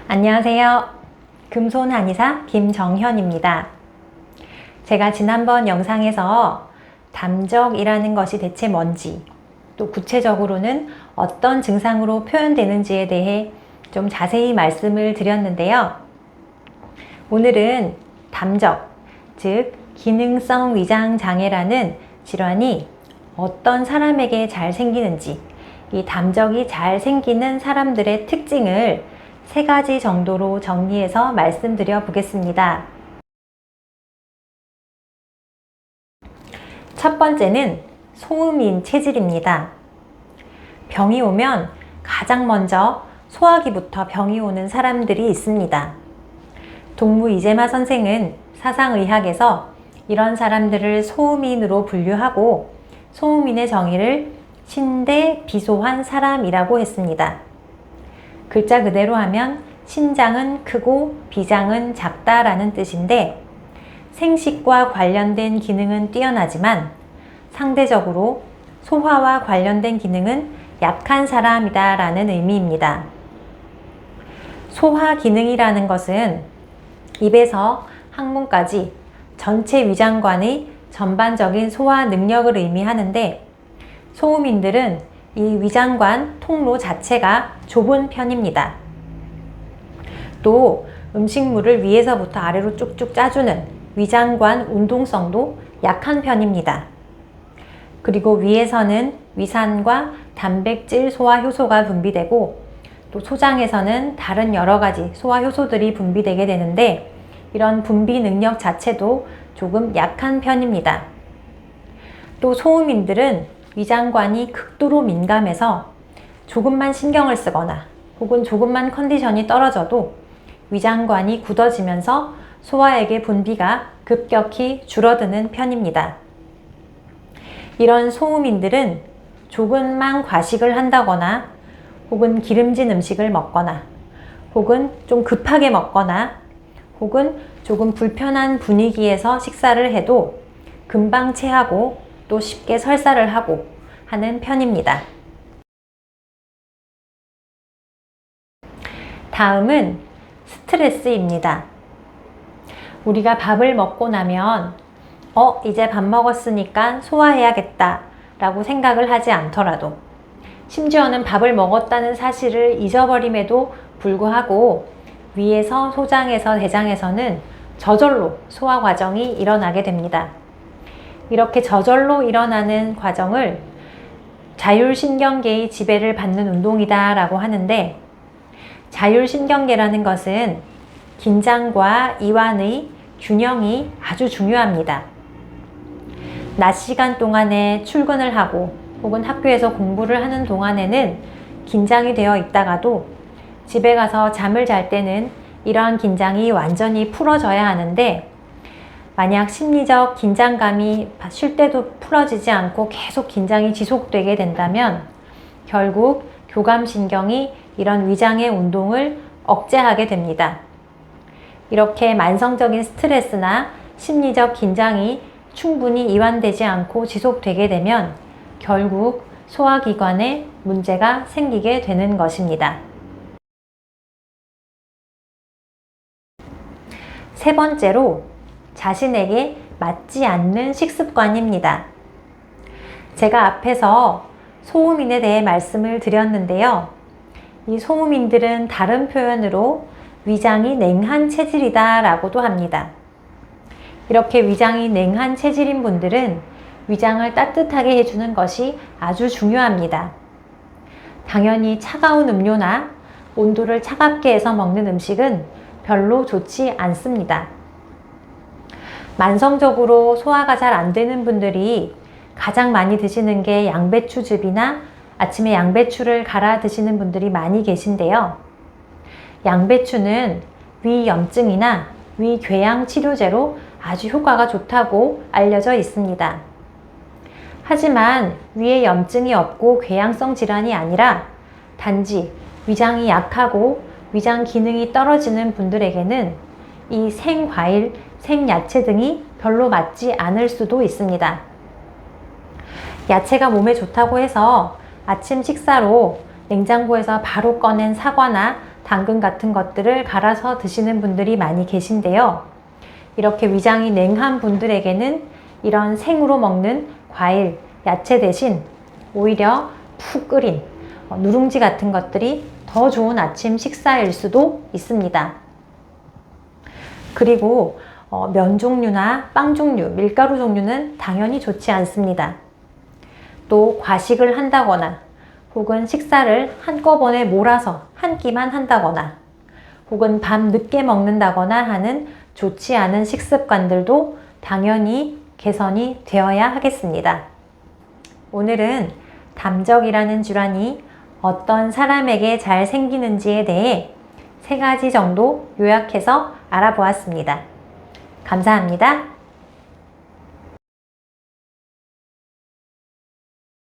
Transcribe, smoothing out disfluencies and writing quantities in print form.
안녕하세요. 금손 한의사 김정현입니다. 제가 지난번 영상에서 담적이라는 것이 대체 뭔지, 또 구체적으로는 어떤 증상으로 표현되는지에 대해 좀 자세히 말씀을 드렸는데요. 오늘은 담적, 즉 기능성 위장 장애라는 질환이 어떤 사람에게 잘 생기는지, 이 담적이 잘 생기는 사람들의 특징을 3가지 정도로 정리해서 말씀드려 보겠습니다. 첫 번째는 소음인 체질입니다. 병이 오면 가장 먼저 소화기부터 병이 오는 사람들이 있습니다. 동무 이재마 선생은 사상의학에서 이런 사람들을 소음인으로 분류하고 소음인의 정의를 신대 비소한 사람이라고 했습니다. 글자 그대로 하면 신장은 크고 비장은 작다라는 뜻인데, 생식과 관련된 기능은 뛰어나지만 상대적으로 소화와 관련된 기능은 약한 사람이다 라는 의미입니다. 소화 기능이라는 것은 입에서 항문까지 전체 위장관의 전반적인 소화 능력을 의미하는데, 소음인들은 이 위장관 통로 자체가 좁은 편입니다. 또 음식물을 위에서부터 아래로 쭉쭉 짜주는 위장관 운동성도 약한 편입니다. 그리고 위에서는 위산과 단백질 소화 효소가 분비되고, 또 소장에서는 다른 여러 가지 소화 효소들이 분비되게 되는데, 이런 분비 능력 자체도 조금 약한 편입니다. 또 소음인들은 위장관이 극도로 민감해서 조금만 신경을 쓰거나 혹은 조금만 컨디션이 떨어져도 위장관이 굳어지면서 소화액의 분비가 급격히 줄어드는 편입니다. 이런 소음인들은 조금만 과식을 한다거나 혹은 기름진 음식을 먹거나 혹은 좀 급하게 먹거나 혹은 조금 불편한 분위기에서 식사를 해도 금방 체하고 또 쉽게 설사를 하고 하는 편입니다. 다음은 스트레스입니다. 우리가 밥을 먹고 나면 이제 밥 먹었으니까 소화해야겠다 라고 생각을 하지 않더라도, 심지어는 밥을 먹었다는 사실을 잊어버림에도 불구하고 위에서 소장에서 대장에서는 저절로 소화 과정이 일어나게 됩니다. 이렇게 저절로 일어나는 과정을 자율신경계의 지배를 받는 운동이다 라고 하는데, 자율신경계라는 것은 긴장과 이완의 균형이 아주 중요합니다. 낮 시간 동안에 출근을 하고 혹은 학교에서 공부를 하는 동안에는 긴장이 되어 있다가도 집에 가서 잠을 잘 때는 이러한 긴장이 완전히 풀어져야 하는데, 만약 심리적 긴장감이 쉴 때도 풀어지지 않고 계속 긴장이 지속되게 된다면 결국 교감신경이 이런 위장의 운동을 억제하게 됩니다. 이렇게 만성적인 스트레스나 심리적 긴장이 충분히 이완되지 않고 지속되게 되면 결국 소화기관에 문제가 생기게 되는 것입니다. 세 번째로 자신에게 맞지 않는 식습관입니다. 제가 앞에서 소음인에 대해 말씀을 드렸는데요. 이 소음인들은 다른 표현으로 위장이 냉한 체질이다 라고도 합니다. 이렇게 위장이 냉한 체질인 분들은 위장을 따뜻하게 해주는 것이 아주 중요합니다. 당연히 차가운 음료나 온도를 차갑게 해서 먹는 음식은 별로 좋지 않습니다. 만성적으로 소화가 잘 안 되는 분들이 가장 많이 드시는 게 양배추즙이나 아침에 양배추를 갈아 드시는 분들이 많이 계신데요. 양배추는 위염증이나 위궤양 치료제로 아주 효과가 좋다고 알려져 있습니다. 하지만 위에 염증이 없고 궤양성 질환이 아니라 단지 위장이 약하고 위장 기능이 떨어지는 분들에게는 이 생과일, 생야채 등이 별로 맞지 않을 수도 있습니다. 야채가 몸에 좋다고 해서 아침 식사로 냉장고에서 바로 꺼낸 사과나 당근 같은 것들을 갈아서 드시는 분들이 많이 계신데요. 이렇게 위장이 냉한 분들에게는 이런 생으로 먹는 과일, 야채 대신 오히려 푹 끓인 누룽지 같은 것들이 더 좋은 아침 식사일 수도 있습니다. 그리고 면 종류나 빵 종류, 밀가루 종류는 당연히 좋지 않습니다. 또 과식을 한다거나 혹은 식사를 한꺼번에 몰아서 한 끼만 한다거나 혹은 밤 늦게 먹는다거나 하는 좋지 않은 식습관들도 당연히 개선이 되어야 하겠습니다. 오늘은 담적이라는 질환이 어떤 사람에게 잘 생기는지에 대해 3가지 정도 요약해서 알아보았습니다. 감사합니다.